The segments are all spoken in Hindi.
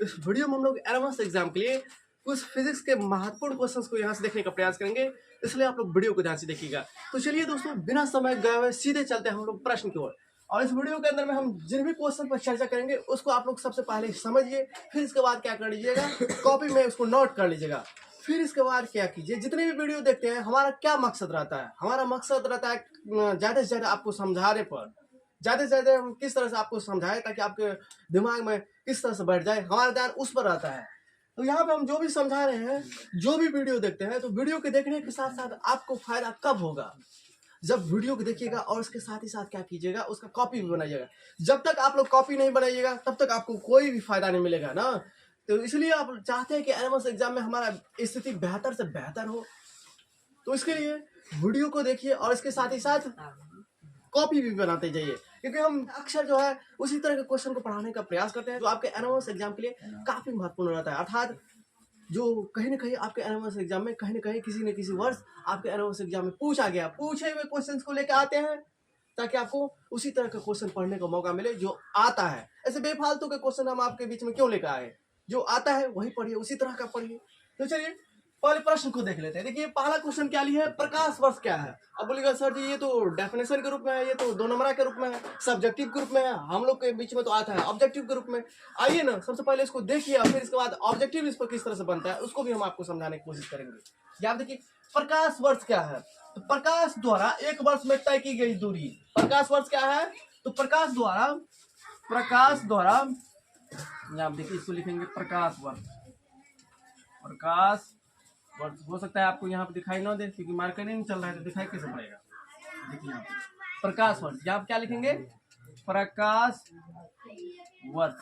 तो इस वीडियो में हम लोग एडवांस एग्जाम के लिए कुछ फिजिक्स के महत्वपूर्ण क्वेश्चंस को यहाँ से देखने का प्रयास करेंगे, इसलिए आप लोग वीडियो को ध्यान से देखिएगा। तो चलिए दोस्तों, बिना समय गए हुए सीधे चलते हैं हम लोग प्रश्न की ओर। और इस वीडियो के अंदर में हम जिन भी क्वेश्चन पर चर्चा करेंगे उसको आप लोग सबसे पहले समझिए, फिर इसके बाद क्या कर लीजिएगा, कॉपी में उसको नोट कर लीजिएगा। फिर इसके बाद क्या कीजिए, जितने भी वीडियो देखते हैं हमारा क्या मकसद रहता है, हमारा मकसद रहता है ज़्यादा से ज़्यादा आपको समझाने पर, ज़्यादा से ज़्यादा हम किस तरह से आपको समझाएं ताकि आपके दिमाग में किस तरह से बैठ जाए, हमारा ध्यान उस पर रहता है। तो यहाँ पे हम जो भी समझा रहे हैं, जो भी वीडियो देखते हैं, तो वीडियो के देखने के साथ साथ आपको फायदा कब होगा, जब वीडियो को देखिएगा और उसके साथ ही साथ क्या कीजिएगा, उसका कॉपी भी बनाइएगा। जब तक आप लोग कॉपी नहीं बनाइएगा तब तक आपको कोई भी फायदा नहीं मिलेगा ना। तो इसलिए आप चाहते हैं कि एडवांस एग्जाम में हमारा स्थिति बेहतर से बेहतर हो, तो इसके लिए वीडियो को देखिए और इसके साथ ही साथ कॉपी भी बनाते जाइए, क्योंकि हम अक्सर जो है उसी तरह के क्वेश्चन को पढ़ाने का प्रयास करते हैं जो आपके एडवांस एग्जाम के लिए काफी महत्वपूर्ण रहता है। अर्थात जो कहीं ना कहीं आपके एडवांस एग्जाम में कहीं ना कहीं किसी न किसी वर्ष आपके एडवांस एग्जाम में पूछा गया, पूछे हुए क्वेश्चंस को लेकर आते हैं ताकि आपको उसी तरह का क्वेश्चन पढ़ने का मौका मिले जो आता है। ऐसे बेफालतू के क्वेश्चन हम आपके बीच में क्यों लेकर आए, जो आता है वही पढ़िए, उसी तरह का पढ़िए। तो चलिए पहले प्रश्न को देख लेते हैं। देखिए पहला क्वेश्चन क्या लिया है, प्रकाश वर्ष क्या है। अब बोलिएगा सर जी ये तो डेफिनेशन के रूप में है, ये तो 2 नंबर के रूप में है, सब्जेक्टिव के रूप में है, हम लोग के बीच में तो आता है ऑब्जेक्टिव के रूप में। आइए ना सबसे पहले इसको देखिए और फिर इसके बाद ऑब्जेक्टिव इस पर किस तरह से बनता है उसको भी हम आपको समझाने की कोशिश करेंगे। याद देखिए प्रकाश वर्ष क्या है, तो प्रकाश द्वारा एक वर्ष में तय की गई दूरी। प्रकाश वर्ष क्या है, तो प्रकाश द्वारा आप देखिए इसको लिखेंगे प्रकाश वर्ष। प्रकाश वर्ष हो सकता है आपको यहाँ पे दिखाई ना दे क्योंकि मार्कर नहीं चल रहा है, तो दिखाई कैसे पड़ेगा। देखिए यहाँ पे प्रकाश वर्ष, यहाँ आप क्या लिखेंगे, प्रकाश वर्ष।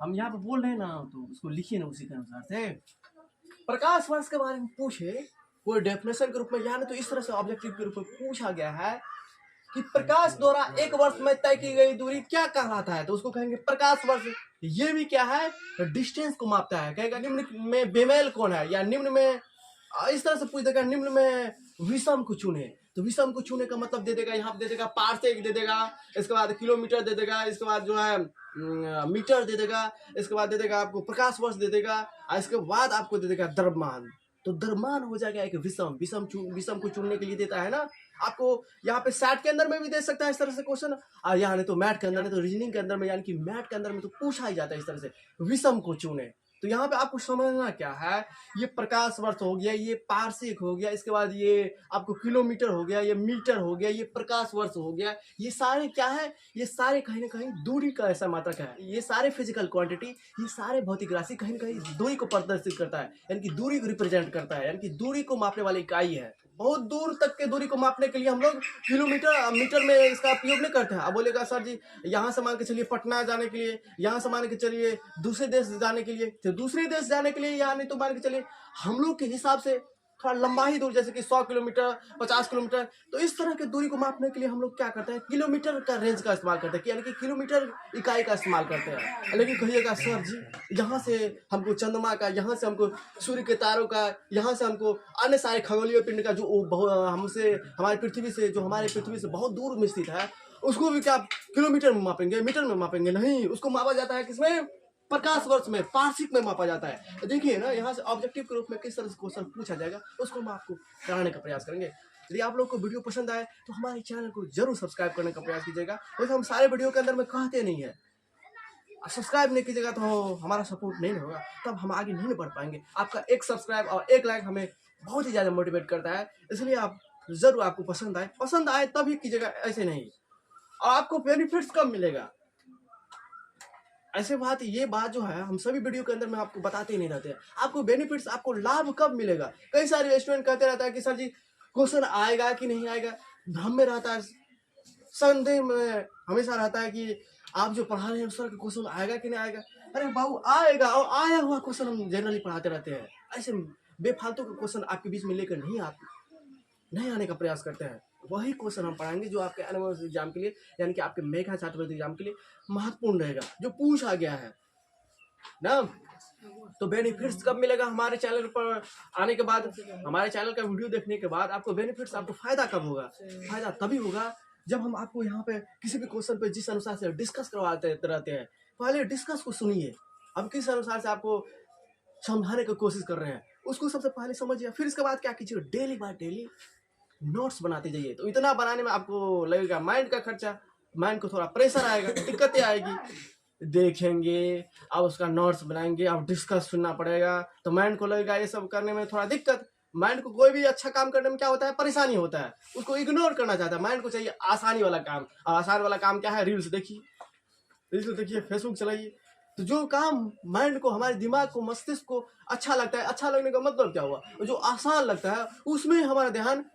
हम यहाँ पे बोल रहे हैं ना तो उसको लिखिए ना उसी के अनुसार से। प्रकाश वर्ष के बारे में पूछे कोई डेफिनेशन के रूप में, या तो इस तरह से ऑब्जेक्टिव के रूप में पूछा गया है कि प्रकाश द्वारा एक वर्ष में तय की गई दूरी क्या कहलाता है, तो उसको कहेंगे प्रकाश वर्ष। ये भी क्या है, डिस्टेंस को मापता है। कहेगा निम्न में बेमेल कौन है, या निम्न में इस तरह से पूछ देगा निम्न में विषम को चुने, तो विषम को चुने का मतलब दे देगा, यहाँ पे दे देगा पारसेक दे देगा, इसके बाद किलोमीटर दे देगा, इसके बाद जो है मीटर दे देगा, इसके बाद दे देगा आपको प्रकाश वर्ष दे देगा, और इसके बाद आपको दे देगा द्रव्यमान। तो द्रव्यमान हो जाएगा एक विषम। विषम को चुनने के लिए देता है ना आपको। यहाँ पे सैट के अंदर में भी दे सकता है इस तरह से क्वेश्चन, और यहाँ नहीं तो मैथ के अंदर, नहीं तो रीजनिंग के अंदर में, यानी कि मैथ के अंदर में तो पूछा ही जाता है इस तरह से, विषम को चुने। तो यहाँ पे आपको समझना क्या है, ये प्रकाश वर्ष हो गया, ये पारसेक हो गया, इसके बाद ये आपको किलोमीटर हो गया, ये मीटर हो गया, ये प्रकाश वर्ष हो गया। ये सारे क्या है, ये सारे कहीं ना कहीं दूरी का ऐसा मात्रक है। ये सारे फिजिकल क्वांटिटी, ये सारे भौतिक राशि कहीं ना कहीं दूरी को प्रदर्शित करता है, यानी कि दूरी को रिप्रेजेंट करता है, यानी कि दूरी को मापने वाली इकाई है। बहुत दूर तक के दूरी को मापने के लिए हम लोग किलोमीटर मीटर में इसका उपयोग नहीं करते हैं। अब बोलेगा सर जी यहाँ से मान के चलिए पटना जाने के लिए, यहाँ से मान के चलिए दूसरे देश जाने के लिए, तो दूसरे देश जाने के लिए यहाँ नहीं तो मान के चलिए हम लोग के हिसाब से थोड़ा लंबा ही दूर, जैसे कि 100 किलोमीटर 50 किलोमीटर, तो इस तरह के दूरी को मापने के लिए हम लोग क्या करते हैं, किलोमीटर का रेंज का इस्तेमाल करते हैं, यानी कि किलोमीटर इकाई का इस्तेमाल करते हैं। लेकिन कहिएगा सर जी यहाँ से हमको चंद्रमा का, यहाँ से हमको सूर्य के तारों का, यहाँ से हमको अन्य सारे खगोलीय पिंड का जो हमसे हमारे पृथ्वी से बहुत दूर में स्थित है, उसको भी क्या किलोमीटर में मापेंगे, मीटर में मापेंगे? नहीं, उसको मापा जाता है किसमें, प्रकाश वर्ष में, पारसिक में मापा जाता है। तो देखिए ना यहाँ से ऑब्जेक्टिव के रूप में किस तरह से क्वेश्चन पूछा जाएगा उसको हम आपको कराने का प्रयास करेंगे। यदि आप लोग को वीडियो पसंद आए तो हमारे चैनल को जरूर सब्सक्राइब करने का प्रयास कीजिएगा। वैसे हम सारे वीडियो के अंदर में कहते नहीं है, सब्सक्राइब नहीं कीजिएगा तो हमारा सपोर्ट नहीं होगा, तब हम आगे नहीं बढ़ पाएंगे। आपका एक सब्सक्राइब और एक लाइक हमें बहुत ही ज़्यादा मोटिवेट करता है, इसलिए आप जरूर, आपको पसंद आए तभी कीजिएगा, ऐसे नहीं। और आपको बेनिफिट्स कब मिलेगा, ऐसे बात, ये बात जो है हम सभी वीडियो के अंदर में आपको बताते ही नहीं रहते हैं। आपको बेनिफिट्स, आपको लाभ कब मिलेगा। कई सारे स्टूडेंट कहते रहता है कि सर जी क्वेश्चन आएगा कि नहीं आएगा, भ्रम में रहता है, संदेह में हमेशा रहता है कि आप जो पढ़ा रहे हैं उस तरह का क्वेश्चन आएगा कि नहीं आएगा। अरे बाबू आएगा, और आया हुआ क्वेश्चन हम जनरली पढ़ाते रहते हैं। ऐसे बेफालतू का क्वेश्चन आपके बीच में लेकर नहीं आने का प्रयास करते हैं। वही क्वेश्चन हम पढ़ाएंगे जो आपके एनुअल एग्जाम के लिए, यानी कि आपके मेघा छात्रवृत्ति एग्जाम के लिए महत्वपूर्ण रहेगा, जो पूछा गया है ना। तो बेनिफिट्स कब मिलेगा हमारे चैनल पर आने के बाद, हमारे चैनल का वीडियो देखने के बाद आपको बेनिफिट्स, आपको फायदा कब होगा, फायदा तभी होगा जब हम आपको यहाँ पे किसी भी क्वेश्चन पे जिस अनुसार से डिस्कस करवाते रहते हैं, पहले डिस्कस को सुनिए, हम किस अनुसार से आपको समझाने की कोशिश कर रहे हैं उसको सबसे पहले समझिए। फिर इसके बाद क्या कीजिए, डेली बाय डेली नोट्स बनाते जाइए। तो इतना बनाने में आपको लगेगा माइंड का खर्चा, माइंड को थोड़ा प्रेशर आएगा, दिक्कतें आएगी। देखेंगे, आप उसका नोट्स बनाएंगे, आप डिस्कस सुनना पड़ेगा, तो माइंड को लगेगा ये सब करने में थोड़ा दिक्कत। माइंड को कोई भी अच्छा काम करने में क्या होता है, परेशानी होता है, उसको इग्नोर करना चाहता है। माइंड को चाहिए आसानी वाला काम। और आसान वाला काम क्या है, रील्स देखिए, फेसबुक चलाइए। तो जो काम माइंड को, हमारे दिमाग को, मस्तिष्क को अच्छा लगता है, अच्छा लगने का मतलब क्या हुआ, जो आसान लगता है उसमें हमारा ध्यान,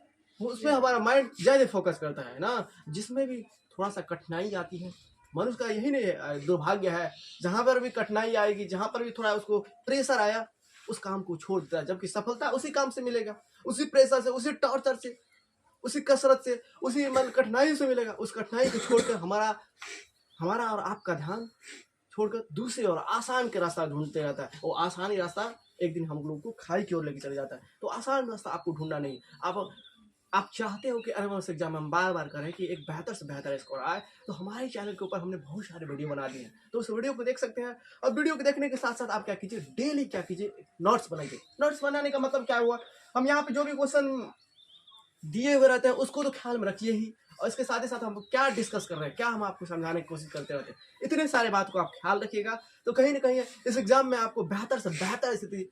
उसमें हमारा माइंड ज्यादा फोकस करता है ना। जिसमें भी थोड़ा सा कठिनाई आती है, मनुष्य का यही नहीं दुर्भाग्य है, जहां पर भी कठिनाई आएगी, जहां पर भी थोड़ा उसको प्रेशर आया, उस काम को छोड़ देता है। जबकि सफलता उसी काम से मिलेगा, उसी प्रेशर से, उसी टॉर्चर से, उसी कसरत से, उसी कठिनाई से मिलेगा। उस कठिनाई को छोड़कर हमारा और आपका ध्यान छोड़कर दूसरे और आसान के रास्ता ढूंढते रहता है। वो आसानी रास्ता एक दिन हम लोगों को खाई की ओर लेके चले जाता है। तो आसान रास्ता आपको ढूंढना नहीं। आप चाहते हो कि एडवांस एग्जाम हम बार बार करें कि एक बेहतर से बेहतर स्कोर आए, तो हमारे चैनल के ऊपर हमने बहुत सारे वीडियो बना दिए हैं, तो उस वीडियो को देख सकते हैं। और वीडियो को देखने के साथ साथ आप क्या कीजिए, डेली क्या कीजिए, नोट्स बनाइए। नोट्स बनाने का मतलब क्या हुआ, हम यहाँ पे जो भी क्वेश्चन दिए हुए रहते हैं उसको तो ख्याल में रखिए ही, और इसके साथ ही साथ हम क्या डिस्कस कर रहे हैं, क्या हम आपको समझाने की कोशिश करते रहते हैं, इतने सारे बात को आप ख्याल रखिएगा। तो कहीं ना कहीं इस एग्जाम में आपको बेहतर से बेहतर स्थिति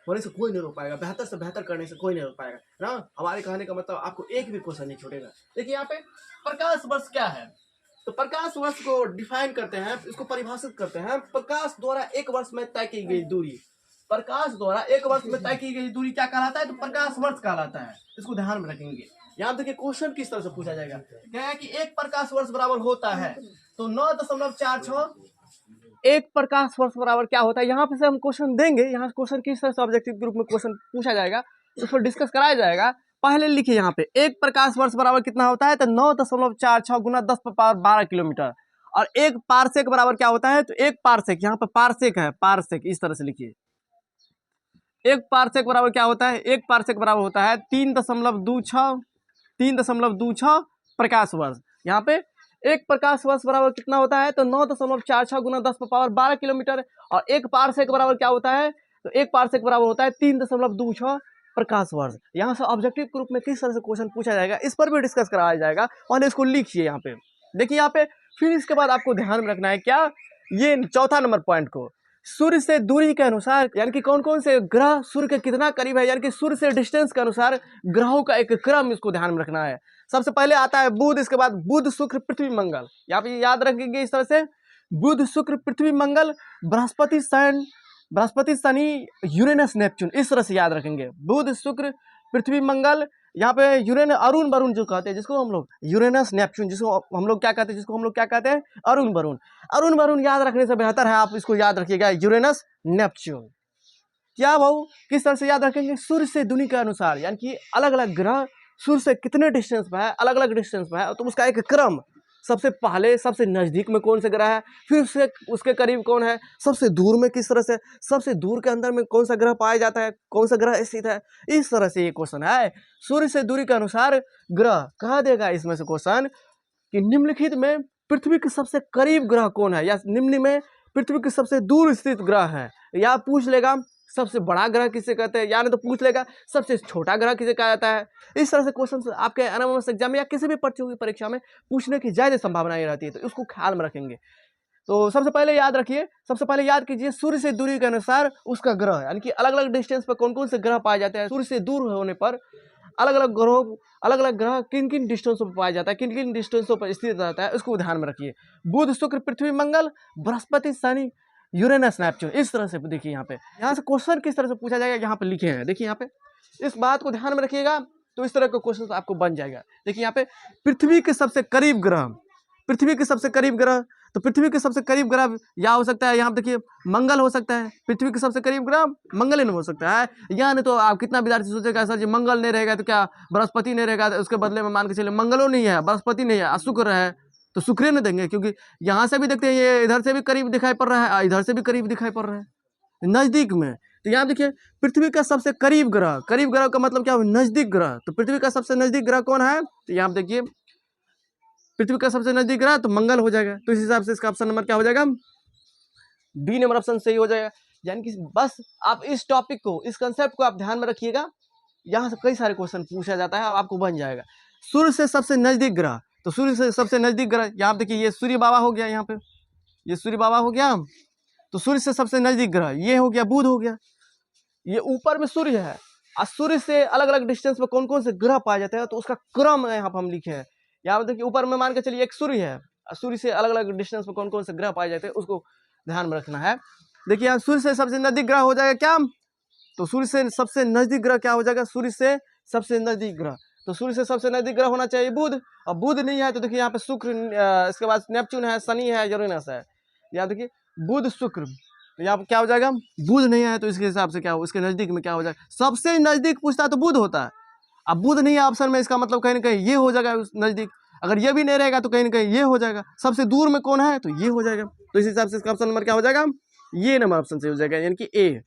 होने से कोई नहीं रोक पाएगा, बेहतर से बेहतर करने से कोई नहीं रोक पाएगा ना। हमारे कहने का मतलब आपको एक भी क्वेश्चन नहीं छूटेगा। देखिए यहाँ पे प्रकाश वर्ष क्या है, तो प्रकाश वर्ष को डिफाइन करते हैं, इसको परिभाषित करते हैं। प्रकाश द्वारा एक वर्ष में तय की गई दूरी, प्रकाश द्वारा एक वर्ष में तय की गई दूरी क्या कहलाता है, तो प्रकाश वर्ष कहलाता है। इसको ध्यान में रखेंगे। यहाँ देखिए क्वेश्चन किस तरह से पूछा जाएगा, क्या है कि एक प्रकाश वर्ष बराबर होता है, तो 9.46 एक प्रकाश वर्ष बराबर क्या होता है। यहाँ पे से हम क्वेश्चन देंगे, यहाँ क्वेश्चन किस तरह से ऑब्जेक्टिव ग्रुप में क्वेश्चन पूछा जाएगा, उस पर डिस्कस कराया जाएगा। पहले लिखिए यहाँ पे एक प्रकाश वर्ष बराबर कितना होता है, तो 9.46 गुना 10⁻12 किलोमीटर। और एक पारसेक बराबर क्या होता है, तो एक पारसेक, यहाँ पे पारसेक है, पारसेक इस तरह से लिखिए। एक पारसेक बराबर क्या होता है, एक पारसेक बराबर होता है 3.26 प्रकाश वर्ष। यहाँ पे एक प्रकाश वर्ष बराबर कितना होता है, तो 9.46 गुना 10⁻12 किलोमीटर। और एक पारसेक बराबर क्या होता है, तो एक पारसेक बराबर होता है 3.26 प्रकाश वर्ष। यहाँ से ऑब्जेक्टिव ग्रुप में किस तरह से क्वेश्चन पूछा जाएगा, इस पर भी डिस्कस कराया जाएगा। और इसको लिखिए यहाँ पे, देखिए यहाँ पे। फिर इसके बाद आपको ध्यान में रखना है क्या, ये चौथा नंबर पॉइंट को, सूर्य से दूरी के अनुसार, यानी कि कौन कौन से ग्रह सूर्य के कितना करीब है, यानी कि सूर्य से डिस्टेंस के अनुसार ग्रहों का एक क्रम, इसको ध्यान में रखना है। सबसे पहले आता है बुध, इसके बाद बुध शुक्र पृथ्वी मंगल, यहाँ पे याद रखेंगे इस तरह से, बुध शुक्र पृथ्वी मंगल, बृहस्पति शनि यूरेनस नेपच्यून, इस तरह से याद रखेंगे। बुध शुक्र पृथ्वी मंगल, यहाँ पे यूरेन अरुण वरुण जो कहते हैं, जिसको हम लोग यूरेनस नेपच्यून, जिसको हम लोग क्या कहते हैं, अरुण वरुण। अरुण वरुण याद रखने से बेहतर है आप इसको याद रखिएगा, यूरेनस नेपच्यून। क्या भाऊ, किस तरह से याद रखेंगे, सूर्य से दूरी के अनुसार, यानी कि अलग अलग ग्रह सूर्य से कितने डिस्टेंस पे है, अलग अलग डिस्टेंस पे है, तो उसका एक क्रम, सबसे पहले सबसे नजदीक में कौन से ग्रह है, फिर उसके करीब कौन है, सबसे दूर में किस तरह से, सबसे दूर के अंदर में कौन सा ग्रह पाया जाता है, कौन सा ग्रह स्थित है। इस तरह से ये क्वेश्चन है, सूर्य से दूरी के अनुसार ग्रह कहा देगा इसमें से क्वेश्चन कि निम्नलिखित में पृथ्वी के सबसे करीब ग्रह कौन है, या निम्न में पृथ्वी के सबसे दूर स्थित ग्रह है। या पूछ लेगा सबसे बड़ा ग्रह किसे कहते हैं, या नहीं तो पूछ लेगा सबसे छोटा ग्रह किसे कहा जाता है। इस तरह से क्वेश्चन आपके एनएमएस एग्जाम में या किसी भी प्रतियोगी परीक्षा में पूछने की ज्यादा संभावनाएं रहती है, तो उसको ख्याल में रखेंगे। तो सबसे पहले याद रखिए, सबसे पहले याद कीजिए सूर्य से दूरी के अनुसार उसका ग्रह, यानी कि अलग अलग डिस्टेंस पर कौन कौन से ग्रह पाए जाते हैं। सूर्य से दूर होने पर अलग अलग ग्रह किन किन डिस्टेंसों पर पाया जाता है, किन किन डिस्टेंसों पर स्थित रहता है, उसको ध्यान में रखिए। बुध शुक्र पृथ्वी मंगल, बृहस्पति शनि यूरेनस नेपच्यून, इस तरह से देखिए। यहाँ पे यहाँ से क्वेश्चन किस तरह से पूछा जाएगा, यहाँ पे लिखे हैं, देखिए यहाँ पे, इस बात को ध्यान में रखिएगा, तो इस तरह का क्वेश्चन आपको बन जाएगा। देखिए यहाँ पे पृथ्वी के सबसे करीब ग्रह, पृथ्वी के सबसे करीब ग्रह, तो पृथ्वी के सबसे करीब ग्रह या हो सकता है, यहाँ पे देखिए मंगल हो सकता है, पृथ्वी के सबसे करीब ग्रह मंगल नहीं हो सकता है। या नहीं तो आप कितना विद्यार्थी सोचेगा सर जी मंगल नहीं रहेगा तो क्या बृहस्पति नहीं रहेगा, तो उसके बदले में मान के चलिए मंगलों नहीं है, बृहस्पति नहीं है, शुक्र है, तो शुक्र नहीं देंगे, क्योंकि यहाँ से भी देखते हैं ये इधर से भी करीब दिखाई पड़ रहा है, इधर से भी करीब दिखाई पड़ रहा है, नजदीक में। तो यहाँ देखिए पृथ्वी का सबसे करीब ग्रह का मतलब क्या हुआ, नजदीक ग्रह। तो पृथ्वी का सबसे नजदीक ग्रह कौन है, तो यहाँ देखिए पृथ्वी का सबसे नजदीक ग्रह तो मंगल हो जाएगा। तो इस हिसाब से इसका ऑप्शन नंबर क्या हो जाएगा, बी नंबर ऑप्शन सही हो जाएगा। यानी कि बस आप इस टॉपिक को, इस कंसेप्ट को आप ध्यान में रखिएगा, यहाँ से कई सारे क्वेश्चन पूछा जाता है, आपको बन जाएगा। सूर्य से सबसे नजदीक ग्रह, तो सूर्य से सबसे नजदीक ग्रह यहाँ देखिए, ये सूर्य बाबा हो गया, यहाँ पे ये सूर्य बाबा हो गया। तो सूर्य से सबसे नजदीक ग्रह ये हो गया, बुध हो गया। ये ऊपर में सूर्य है, और सूर्य से अलग अलग डिस्टेंस पे कौन कौन से ग्रह पाए जाते हैं, तो उसका क्रम यहाँ पर हम लिखे हैं। यहाँ देखिए ऊपर में मान के चलिए एक सूर्य है, और सूर्य से अलग अलग डिस्टेंस पे कौन कौन से ग्रह पाए जाते हैं उसको ध्यान में रखना है। देखिए यहाँ सूर्य से सबसे नजदीक ग्रह हो जाएगा क्या, तो सूर्य से सबसे नजदीक ग्रह क्या हो जाएगा, सूर्य से सबसे नजदीक ग्रह, तो सूर्य से सबसे नजदीक ग्रह होना चाहिए बुध, और बुध नहीं है तो देखिए यहाँ पे शुक्र, इसके बाद नेपच्यून है, शनि है, यूरेनस है। यहाँ देखिए बुध शुक्र, तो यहाँ पे क्या हो जाएगा, बुध नहीं है तो इसके हिसाब से क्या हो, इसके नजदीक में क्या हो जाएगा, सबसे नजदीक पूछता है तो बुध होता है। अब बुध नहीं है ऑप्शन में, इसका मतलब कहीं ना कहीं ये हो जाएगा नजदीक, अगर ये भी नहीं रहेगा तो कहीं ना कहीं ये हो जाएगा। सबसे दूर में कौन है, तो ये हो जाएगा। तो इस हिसाब से इसका ऑप्शन नंबर क्या हो जाएगा, ये नंबर ऑप्शन से हो जाएगा, यानी कि ए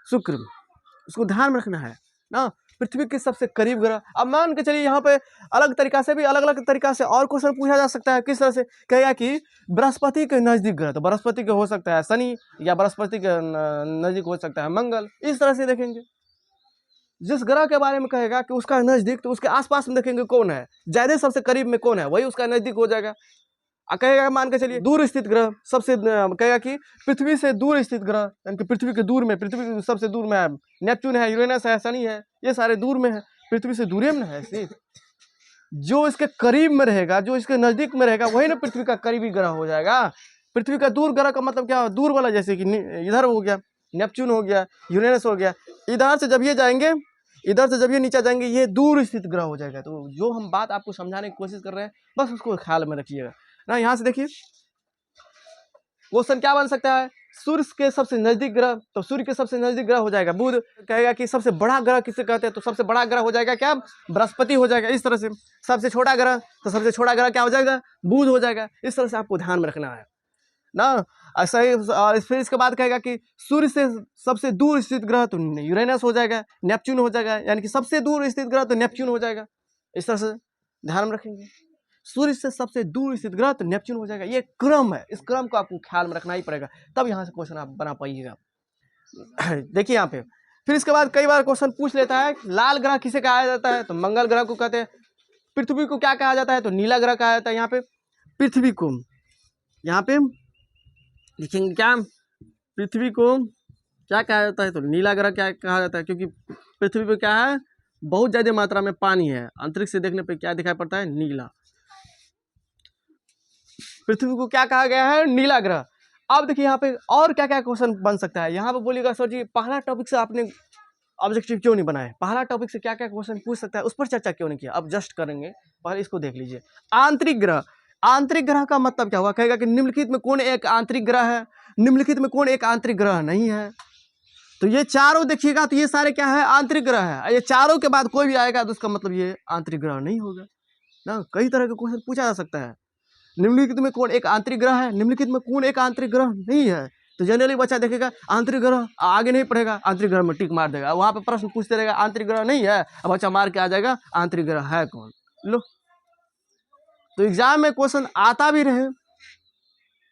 शुक्र। उसको ध्यान में रखना है ना। पृथ्वी के सबसे करीब ग्रह, अब मान के चलिए यहाँ पे अलग तरीका से भी, अलग अलग तरीका से और क्वेश्चन पूछा जा सकता है। किस तरह से कहेगा कि बृहस्पति के नजदीक ग्रह, तो बृहस्पति के हो सकता है शनि, या बृहस्पति के नजदीक हो सकता है मंगल। इस तरह से देखेंगे, जिस ग्रह के बारे में कहेगा कि उसका नजदीक, तो उसके आसपास में देखेंगे कौन है, ज्यादा सबसे करीब में कौन है, वही उसका नजदीक हो जाएगा। कहेगा मान के चलिए दूर स्थित ग्रह, सबसे कहेगा कि पृथ्वी से दूर स्थित ग्रह, यानी कि पृथ्वी के दूर में, पृथ्वी के सबसे दूर में है नेपच्यून है, यूरेनस है, शनि है, ये सारे दूर में है, पृथ्वी से दूर में है स्थित। जो इसके करीब में रहेगा, जो इसके नजदीक में रहेगा, वही ना पृथ्वी का करीबी ग्रह हो जाएगा। पृथ्वी का दूर ग्रह का मतलब क्या, दूर वाला, जैसे कि इधर हो गया नेपच्यून हो गया, यूरेनस हो गया। इधर से जब ये जाएंगे, इधर से जब ये नीचे जाएंगे, ये दूर स्थित ग्रह हो जाएगा। तो जो हम बात आपको समझाने की कोशिश कर रहे हैं, बस उसको ख्याल में रखिएगा ना। यहाँ से देखिए क्वेश्चन क्या बन सकता है, सूर्य के सबसे नजदीक ग्रह, तो सूर्य के सबसे नजदीक ग्रह हो जाएगा बुध। कहेगा कि सबसे बड़ा ग्रह किसे कहते हैं, तो सबसे बड़ा ग्रह हो जाएगा क्या, बृहस्पति हो जाएगा। इस तरह से सबसे छोटा ग्रह, तो सबसे छोटा ग्रह क्या हो जाएगा, बुध हो जाएगा। इस तरह से आपको ध्यान में रखना है ना। ऐसा ही फिर इसके बाद कहेगा कि सूर्य से सबसे दूर स्थित ग्रह तो यूरेनस हो जाएगा, नेपच्यून हो जाएगा, यानी कि सबसे दूर स्थित ग्रह तो नेपच्यून हो जाएगा। इस तरह से ध्यान में रखेंगे, सूर्य से सबसे दूर स्थित ग्रह तो नेपच्यून हो जाएगा। ये क्रम है, इस क्रम को आपको ख्याल में रखना ही पड़ेगा, तब यहाँ से क्वेश्चन आप बना पाइएगा। देखिए यहाँ पे फिर इसके बाद कई बार क्वेश्चन पूछ लेता है, लाल ग्रह किसे कहा जाता है, तो मंगल ग्रह को कहते हैं। पृथ्वी को क्या कहा जाता है, तो नीला ग्रह कहा जाता है। यहाँ पे पृथ्वी को, यहाँ पे लिखेंगे क्या, पृथ्वी को क्या कहा जाता है, तो नीला ग्रह क्या कहा जाता है, क्योंकि पृथ्वी पे क्या है, बहुत ज्यादा मात्रा में पानी है। अंतरिक्ष से देखने पे क्या दिखाई पड़ता है, नीला। पृथ्वी को क्या कहा गया है, नीला ग्रह। अब देखिए यहाँ पे और क्या क्या क्वेश्चन बन सकता है। यहाँ पे बोलिएगा सर जी पहला टॉपिक से आपने ऑब्जेक्टिव क्यों नहीं बनाए, पहला टॉपिक से क्या क्या क्वेश्चन पूछ सकता है, उस पर चर्चा क्यों नहीं किया। अब जस्ट करेंगे, पहले इसको देख लीजिए। आंतरिक ग्रह, आंतरिक ग्रह का मतलब क्या हुआ, कहेगा कि निम्नलिखित में कौन एक आंतरिक ग्रह है, निम्नलिखित में कौन एक आंतरिक ग्रह नहीं है। तो ये चारों देखिएगा तो ये सारे क्या है, आंतरिक ग्रह है। ये चारों के बाद कोई भी आएगा तो उसका मतलब ये आंतरिक ग्रह नहीं होगा ना। कई तरह के क्वेश्चन पूछा जा सकता है। निम्नलिखित में कौन एक आंतरिक ग्रह है, निम्नलिखित में कौन एक आंतरिक ग्रह नहीं है। तो जनरली बच्चा देखेगा आंतरिक ग्रह, आगे नहीं पढ़ेगा, आंतरिक ग्रह में टिक मार देगा, वहां पे प्रश्न पूछते रहेगा आंतरिक ग्रह नहीं है, अब बच्चा मार के आ जाएगा आंतरिक ग्रह है कौन। लो, तो एग्जाम में क्वेश्चन आता भी रहे,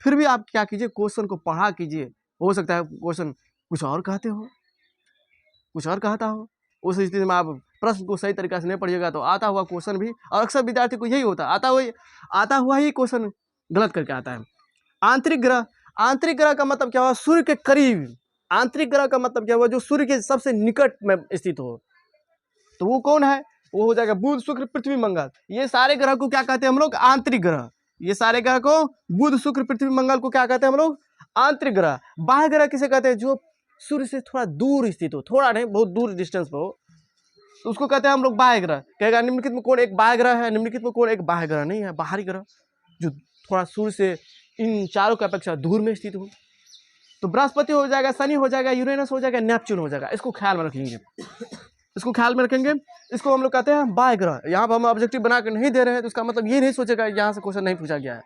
फिर भी आप क्या कीजिए, क्वेश्चन को पढ़ा कीजिए। हो सकता है क्वेश्चन कुछ और कहते हो, कुछ और कहता हो, उस स्थिति में आप प्रश्न को सही तरीके से नहीं पढ़िएगा तो आता हुआ क्वेश्चन भी, और अक्सर विद्यार्थी को यही होता है, आता हुआ ही क्वेश्चन गलत करके आता है। आंतरिक ग्रह, आंतरिक ग्रह का मतलब क्या हुआ, सूर्य के करीब। आंतरिक ग्रह का मतलब क्या हुआ, जो सूर्य के सबसे निकट में स्थित हो, तो वो कौन है, वो हो जाएगा बुध शुक्र पृथ्वी मंगल। ये सारे ग्रह को क्या कहते हैं हम लोग, आंतरिक ग्रह। ये सारे ग्रह को, बुध शुक्र पृथ्वी मंगल को क्या कहते हैं हम लोग, आंतरिक ग्रह। बाह्य ग्रह किसे कहते हैं, जो सूर्य से थोड़ा दूर स्थित हो, थोड़ा नहीं बहुत दूर डिस्टेंस पे हो, तो उसको कहते हैं हम लोग बाह्य ग्रह। कहेगा निम्नलिखित में कौन एक बाह्य ग्रह है, निम्नलिखित में कौन एक बाह्य ग्रह नहीं है, बाहरी ग्रह जो थोड़ा सूर्य से इन चारों की अपेक्षा दूर में स्थित हो। तो बृहस्पति हो जाएगा, शनि हो जाएगा, यूरेनस हो जाएगा, नेपच्यून हो जाएगा। इसको ख्याल में रखेंगे, इसको ख्याल में रखेंगे। इसको हम लोग कहते हैं बाह्य ग्रह। यहाँ पर हम ऑब्जेक्टिव बना कर नहीं दे रहे हैं, तो इसका मतलब ये नहीं सोचेगा यहाँ से क्वेश्चन नहीं पूछा गया है।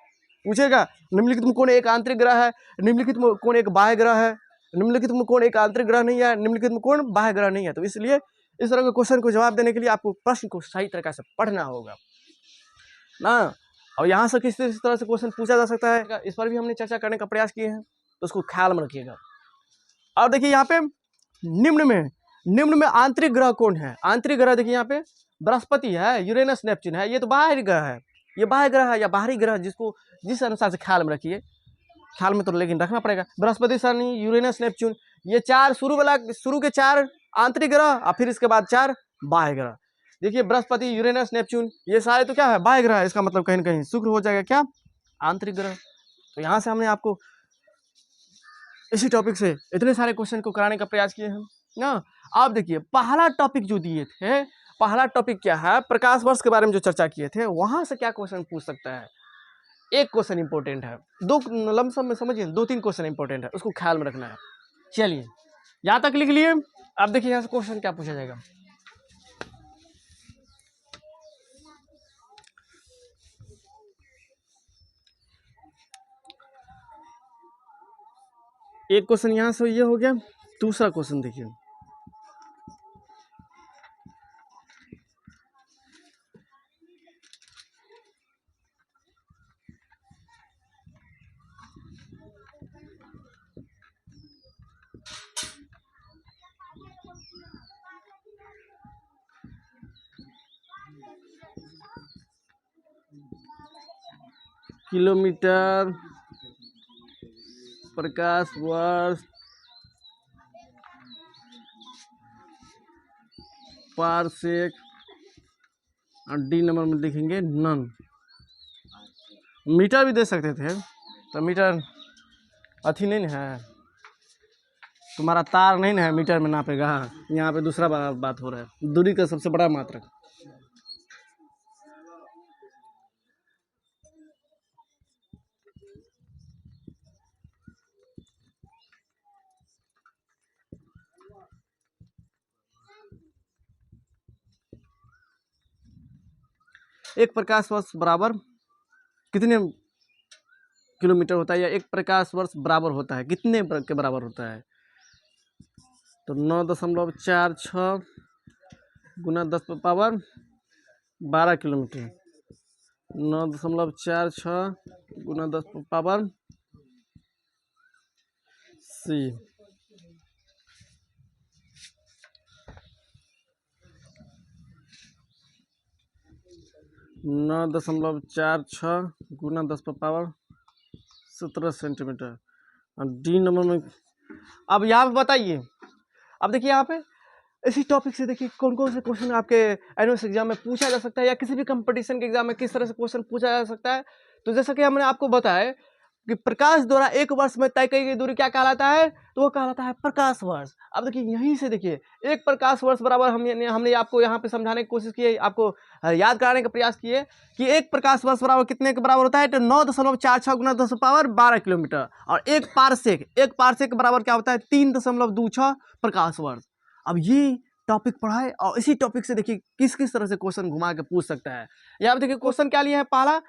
पूछेगा निम्नलिखित में कौन एक आंतरिक ग्रह है, निम्नलिखित में कौन एक बाह्य ग्रह है, निम्नलिखित में कौन एक आंतरिक ग्रह नहीं है, निम्नलिखित में कौन बाह्य ग्रह नहीं है। तो इसलिए इस तरह के क्वेश्चन को जवाब देने के लिए आपको प्रश्न को सही तरीके से पढ़ना होगा ना। और यहाँ से किस तरह से क्वेश्चन पूछा जा सकता है, इस पर भी हमने चर्चा करने का प्रयास किए हैं। तो उसको ख्याल में रखिएगा। और देखिए यहाँ पे निम्न में आंतरिक ग्रह कौन है? आंतरिक ग्रह देखिए यहाँ पे बृहस्पति है, यूरेनस नेपच्यून है, ये तो बाहरी ग्रह है, ये बाह्य ग्रह है या बाहरी ग्रह, जिसको जिस अनुसार से ख्याल में रखिए, ख्याल में तो लेकिन रखना पड़ेगा। बृहस्पति, शनि, यूरेनस, नेपच्यून, ये 4 शुरू के 4 आंतरिक ग्रह और फिर इसके बाद 4 बाह्य ग्रह। देखिए बृहस्पति, यूरेनस, नेपच्यून ये सारे तो क्या है? बाह्य ग्रह है। इसका मतलब कहीं ना कहीं शुक्र हो जाएगा क्या? आंतरिक ग्रह। तो यहाँ से हमने आपको इसी टॉपिक से इतने सारे क्वेश्चन को कराने का प्रयास किए हैं ना। आप देखिए पहला टॉपिक जो दिए थे, पहला टॉपिक क्या है? प्रकाश वर्ष के बारे में जो चर्चा किए थे, वहां से क्या क्वेश्चन पूछ सकता है? एक क्वेश्चन इंपॉर्टेंट है, 2 लमसम में समझिए, 2-3 क्वेश्चन इंपॉर्टेंट है, उसको ख्याल में रखना है। चलिए यहाँ तक लिख लिए। अब देखिए यहाँ से क्वेश्चन क्या पूछा जाएगा। एक क्वेश्चन यहाँ से ये हो गया। दूसरा क्वेश्चन देखिए, किलोमीटर, प्रकाश वर्ष, पारसेक और डी नंबर में लिखेंगे नन। मीटर भी दे सकते थे, तो मीटर अथी नहीं है, तुम्हारा तार नहीं है मीटर में नापेगा। यहाँ पे दूसरा बात हो रहा है, दूरी का सबसे बड़ा मात्रक। एक प्रकाश वर्ष बराबर कितने किलोमीटर होता है, या एक प्रकाश वर्ष बराबर होता है कितने के बराबर होता है? तो 9.46 गुना 10⁻12 किलोमीटर। 9.46 गुना 10⁻c। नौ 9.46 गुना 10⁻17 सेंटीमीटर। और डी नंबर में अब यहाँ पे बताइए। अब देखिए यहाँ पे इसी टॉपिक से देखिए कौन कौन से क्वेश्चन आपके एनुअल एग्जाम में पूछा जा सकता है, या किसी भी कंपटीशन के एग्जाम में किस तरह से क्वेश्चन पूछा जा सकता है। तो जैसा कि हमने आपको बताया कि प्रकाश द्वारा एक वर्ष में तय की गई दूरी क्या कहलाता है? तो वो कहलाता है प्रकाश वर्ष। अब देखिए यहीं से देखिए एक प्रकाश वर्ष बराबर हमने आपको यहाँ पे समझाने की कोशिश की है, आपको याद कराने का प्रयास किए कि एक प्रकाश वर्ष बराबर कितने के बराबर होता है? तो 9.46 गुना 10⁻12 किलोमीटर। और एक पारसेक बराबर क्या होता है? 3.26 प्रकाश वर्ष। अब ये टॉपिक पढ़ाए और इसी टॉपिक से देखिए किस किस तरह से क्वेश्चन घुमा के पूछ सकता है। यहाँ पे देखिए क्वेश्चन क्या लिया है? पहला,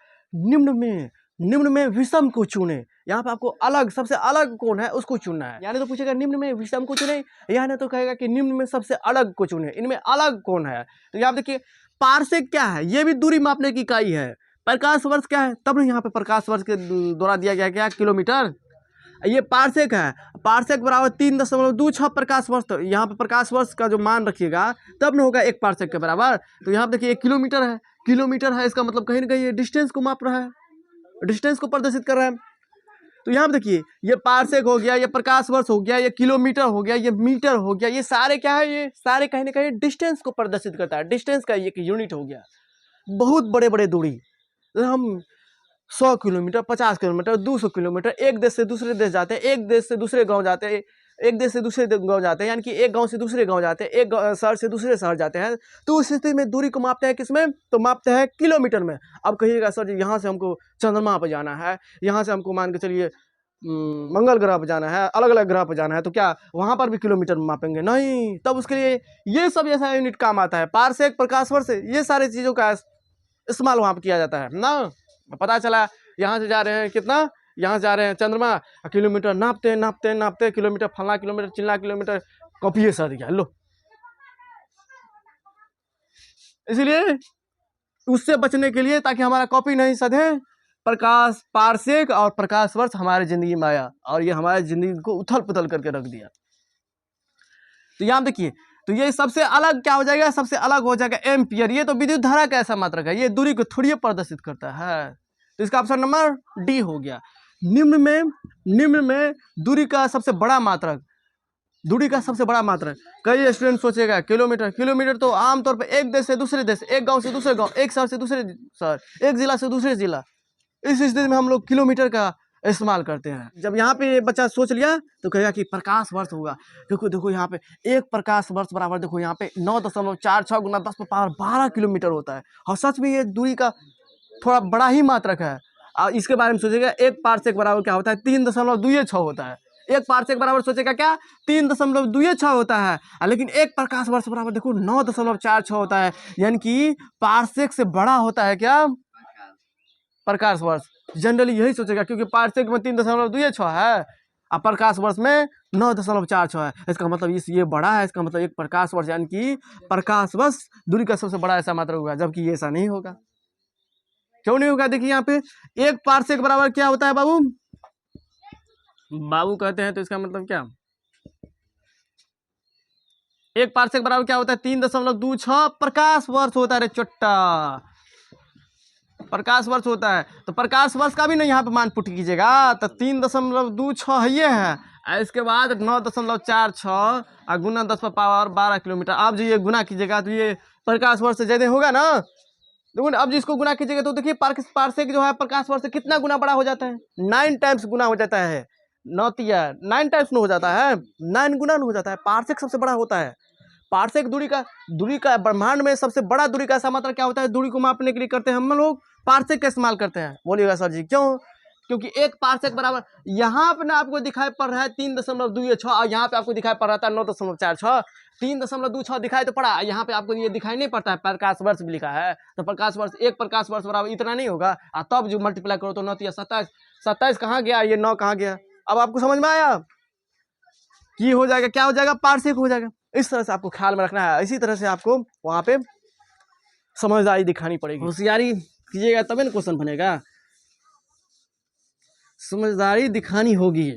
निम्न में विषम को चुने। यहाँ पे आपको अलग, सबसे अलग कौन है उसको चुनना है। यानी तो पूछेगा निम्न में विषम को चुने, यानी तो कहेगा कि निम्न में सबसे अलग को चुने, इनमें अलग कौन है। तो यहाँ देखिए पारसेक क्या है? ये भी दूरी मापने की इकाई है। प्रकाश वर्ष क्या है? तब यहाँ पे प्रकाश वर्ष के द्वारा दिया गया क्या? किलोमीटर। ये पारसेक है, पारसेक बराबर 3.26 प्रकाश वर्ष। तो यहाँ पे प्रकाश वर्ष का जो मान रखिएगा तब न होगा एक पारसेक के बराबर। तो यहाँ पे देखिए 1 किलोमीटर है, इसका मतलब कहीं ना कहीं ये डिस्टेंस को माप रहा है, डिस्टेंस को प्रदर्शित कर रहा है। तो यहाँ पे देखिए ये पारसेक हो गया, ये प्रकाश वर्ष हो गया, ये किलोमीटर हो गया, ये मीटर हो गया, ये सारे क्या है? ये सारे कहीं ना कहीं डिस्टेंस को प्रदर्शित करता है, डिस्टेंस का एक यूनिट हो गया। बहुत बड़े बड़े दूरी, हम 100 किलोमीटर, 50 किलोमीटर, 200 किलोमीटर, एक देश से दूसरे देश जाते हैं, एक देश से दूसरे गांव जाते हैं, एक देश से दूसरे गांव जाते हैं, यानी कि एक गांव से दूसरे गांव जाते हैं, एक शहर से दूसरे शहर जाते हैं। तो उस स्थिति में दूरी को मापते हैं किसमें? तो मापते हैं किलोमीटर में। अब कहिएगा सर जी यहाँ से हमको चंद्रमा पर जाना है, यहाँ से हमको मान के चलिए मंगल ग्रह पर जाना है, अलग अलग ग्रह पर जाना है, तो क्या वहाँ पर भी किलोमीटर में मापेंगे? नहीं। तब उसके लिए ये सब ऐसा यूनिट काम आता है, पारसेक, प्रकाश वर्ष, ये सारी चीज़ों का इस्तेमाल वहाँ पर किया जाता है ना। पता चला यहाँ से जा रहे हैं कितना, यहाँ से जा रहे हैं चंद्रमा, किलोमीटर नापते किलोमीटर, फलना किलोमीटर, चिल्ला किलोमीटर, कॉपी सर दिया लो। इसलिए उससे बचने के लिए, ताकि हमारा कॉपी नहीं सधे, प्रकाश पारसेक और प्रकाश वर्ष हमारी जिंदगी में आया और ये हमारी जिंदगी को उथल पुथल करके रख दिया। तो यहाँ देखिए, तो ये सबसे अलग क्या हो जाएगा, सबसे अलग हो जाएगा एम्पियर। ये तो विद्युत धारा का ऐसा मात्रक है, ये दूरी को थोड़ी प्रदर्शित करता है। तो इसका ऑप्शन नंबर डी हो गया। निम्न में दूरी का सबसे बड़ा मात्रक, दूरी का सबसे बड़ा मात्रक। कई स्टूडेंट सोचेगा किलोमीटर, किलोमीटर तो आमतौर पर एक देश से दूसरे देश, एक गांव से दूसरे गांव, एक शहर से दूसरे शहर, एक जिला से दूसरे जिला, इस स्थिति में हम लोग किलोमीटर का इस्तेमाल करते हैं। जब यहाँ पे बच्चा सोच लिया तो कहेगा कि प्रकाश वर्ष होगा। देखो यहाँ पे एक प्रकाश वर्ष बराबर, देखो यहाँ पे 9.46 गुना 10⁻12 किलोमीटर होता है। और सच में ये दूरी का थोड़ा बड़ा ही मात्रक है। और इसके बारे में सोचेगा एक पारसेक बराबर क्या होता है, 3.26 होता है। एक पारसेक बराबर सोचेगा क्या, 3.26 होता है। लेकिन एक प्रकाश वर्ष बराबर देखो 9.46 होता है। यानी कि पारसेक से बड़ा होता है क्या, प्रकाश वर्ष। जनरली यही सोचेगा क्योंकि पारसेक में 3.26 है और प्रकाश वर्ष में 9.46 है। इसका मतलब ये बड़ा है, इसका मतलब एक प्रकाश वर्ष यानी कि प्रकाश वर्ष दूरी का सबसे बड़ा ऐसा मात्रक होगा, जबकि ये ऐसा नहीं होगा। क्यों नहीं होगा, देखिए यहाँ पे एक पारसेक बराबर क्या होता है बाबू, बाबू कहते हैं तो इसका मतलब क्या, एक पारसेक बराबर क्या होता है, 3.26 प्रकाश वर्ष होता है। रे चोट्टा, प्रकाश वर्ष होता है। तो प्रकाश वर्ष का भी नहीं यहाँ पे मान पुट कीजिएगा। तो 3.26 ये है, इसके बाद 9.46 और गुना 10⁻12 किलोमीटर। आप जो ये गुना कीजिएगा तो ये प्रकाश वर्ष से ज़्यादा होगा ना। देखो अब जिसको गुना कीजिएगा तो देखिए पारसेक जो है प्रकाश वर्ष से कितना गुना बड़ा हो जाता है, 9 टाइम्स गुना हो जाता है। 9 टाइम्स हो जाता है, 9 गुना हो जाता है। पारसेक सबसे बड़ा होता है। पारसेक दूरी का ब्रह्मांड में सबसे बड़ा दूरी का ऐसा मात्रक क्या होता है, दूरी को मापने के लिए करते हैं हम लोग पारसेक का इस्तेमाल करते हैं। बोलिएगा सर जी क्यों, क्योंकि एक पारसेक बराबर यहाँ पे ना आपको दिखाई पड़ रहा है 3.26 और यहाँ पे आपको दिखाई पड़ रहा था 9.46। 3.26 दिखाई तो पड़ा, यहाँ पे आपको ये दिखाई नहीं पड़ता है, प्रकाश वर्ष भी लिखा है। तो प्रकाश वर्ष, एक प्रकाश वर्ष बराबर इतना नहीं होगा। तब जो मल्टीप्लाई करो तो 9 या 27 कहाँ गया, ये 9 कहाँ गया। अब आपको समझ में आया कि हो जाएगा, क्या हो जाएगा, पारसेक हो जाएगा। इस तरह से आपको ख्याल में रखना है। इसी तरह से आपको वहाँ पे समझदारी दिखानी पड़ेगी, होशियारी कीजिएगा तभी ना क्वेश्चन बनेगा। समझदारी दिखानी होगी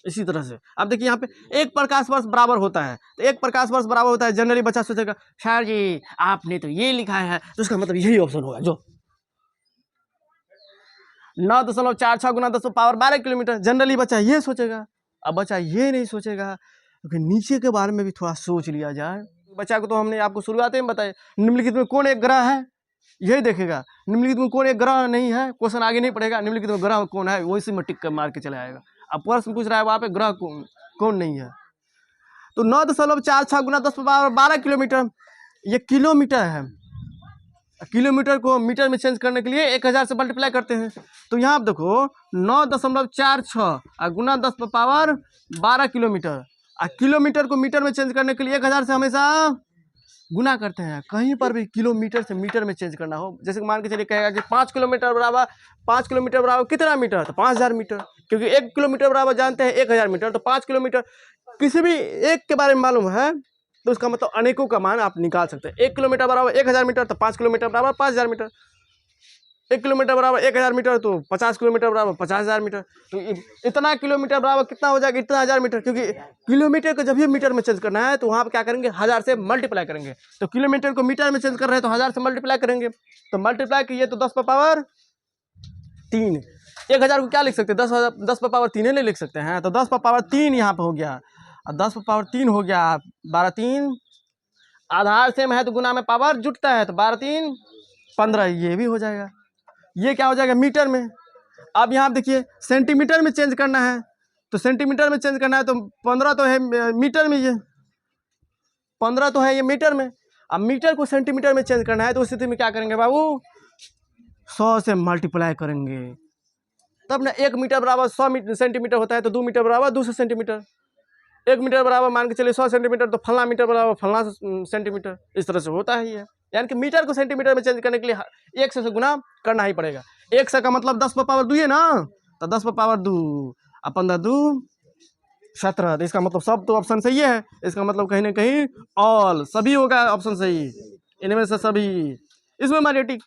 इसी तरह से। अब देखिए यहाँ पे एक प्रकाश वर्ष बराबर होता है, तो एक प्रकाश वर्ष बराबर होता है। जनरली बच्चा सोचेगा सर जी आपने तो ये लिखा है, तो उसका मतलब यही ऑप्शन होगा जो 9.46 गुना 10⁻12 किलोमीटर। जनरली बच्चा ये सोचेगा। अब बच्चा ये नहीं सोचेगा क्योंकि नीचे के बारे में भी थोड़ा सोच लिया जाए। बच्चा को तो हमने आपको शुरुआत में बताया, निम्नलिखित में कौन एक ग्रह है, यही देखेगा। निम्नलिखित में कौन एक ग्रह नहीं है, क्वेश्चन आगे नहीं पढ़ेगा। निम्नलिखित में ग्रह कौन है वही में टिक कर मार के चला आएगा। अब प्रश्न पूछ रहा है वहाँ पे ग्रह कौन नहीं है। तो 9.46 गुना 10⁻12 किलोमीटर, ये किलोमीटर है। किलोमीटर को मीटर में चेंज करने के लिए 1000 से मल्टीप्लाई करते हैं। तो यहाँ आप देखो 9.46 गुना 10⁻12 किलोमीटर। किलोमीटर को मीटर में चेंज करने के लिए 1000 से हमेशा गुना करते हैं। कहीं पर भी किलोमीटर से मीटर में चेंज करना हो, जैसे मान के चलिए कहेगा कि 5 किलोमीटर बराबर कितना मीटर, तो 5000 मीटर। क्योंकि 1 किलोमीटर बराबर जानते हैं 1000 मीटर, तो 5 किलोमीटर किसी भी एक के बारे में मालूम है तो उसका मतलब अनेकों का मान आप निकाल सकते हैं। 1 किलोमीटर बराबर 1000 मीटर, तो 5 किलोमीटर बराबर 5000 मीटर। 1 किलोमीटर बराबर 1000 मीटर, तो 50 किलोमीटर बराबर 50,000 मीटर। तो इतना किलोमीटर बराबर कितना हो जाएगा, इतना 1000 मीटर। क्योंकि किलोमीटर को जब भी मीटर में चेंज करना है तो वहाँ पर क्या करेंगे, 1000 से मल्टीप्लाई करेंगे। तो किलोमीटर को मीटर में चेंज कर रहे हैं तो 1000 से मल्टीप्लाई करेंगे। तो मल्टीप्लाई कीजिए तो 10⁻3। 1000 को क्या लिख सकते हैं, 10⁻3 नहीं लिख सकते हैं। तो 10⁻3 यहाँ पर हो गया, और 10⁻3 हो गया 12×3। आधार सेम है तो गुना में पावर जुटता है, तो 12×3 15, ये भी हो जाएगा। ये क्या हो जाएगा, मीटर में। अब यहाँ देखिए सेंटीमीटर में चेंज करना है, तो सेंटीमीटर में चेंज करना है तो 15 तो है मीटर में, ये 15 तो है ये मीटर में। अब मीटर को सेंटीमीटर में चेंज करना है तो उस स्थिति में क्या करेंगे बाबू, 100 से मल्टीप्लाई करेंगे। तब ना 1 मीटर बराबर 100 सेंटीमीटर होता है, तो 2 मीटर बराबर 200 सेंटीमीटर। 1 मीटर बराबर मान के चलिए 100 सेंटीमीटर, तो फलना मीटर बराबर फलना सेंटीमीटर। इस तरह से होता है ये। यानी कि मीटर को सेंटीमीटर में चेंज करने के लिए 1 से गुना करना ही पड़ेगा। 1 का मतलब 10⁻2 है ना, तो 10⁻2 और 15×2 17। तो इसका मतलब सब तो ऑप्शन सही है। इसका मतलब कहीं ना कहीं ऑल सभी होगा ऑप्शन सही, इनमें से सभी। इसमें मैग्नेटिक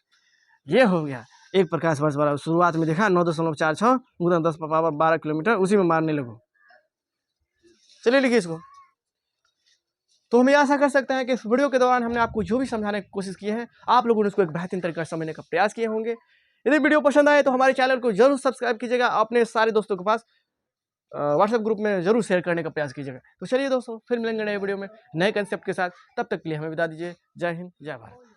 ये हो गया। एक प्रकाश वर्ष वाला शुरुआत में देखा 9.46 गुना 10 पावर 12 किलोमीटर, उसी में मारने लगो। चलिए लिखिए इसको। तो हम ये आशा कर सकते हैं कि इस वीडियो के दौरान हमने आपको जो भी समझाने की कोशिश की है, आप लोगों ने उसको एक बेहतरीन तरीके से समझने का प्रयास किए होंगे। यदि वीडियो पसंद आए तो हमारे चैनल को जरूर सब्सक्राइब कीजिएगा, अपने सारे दोस्तों के पास व्हाट्सएप ग्रुप में जरूर शेयर करने का प्रयास कीजिएगा। तो चलिए दोस्तों, फिर मिलेंगे नए वीडियो में नए कंसेप्ट के साथ। तब तक के लिए हमें विदा दीजिए। जय हिंद, जय भारत।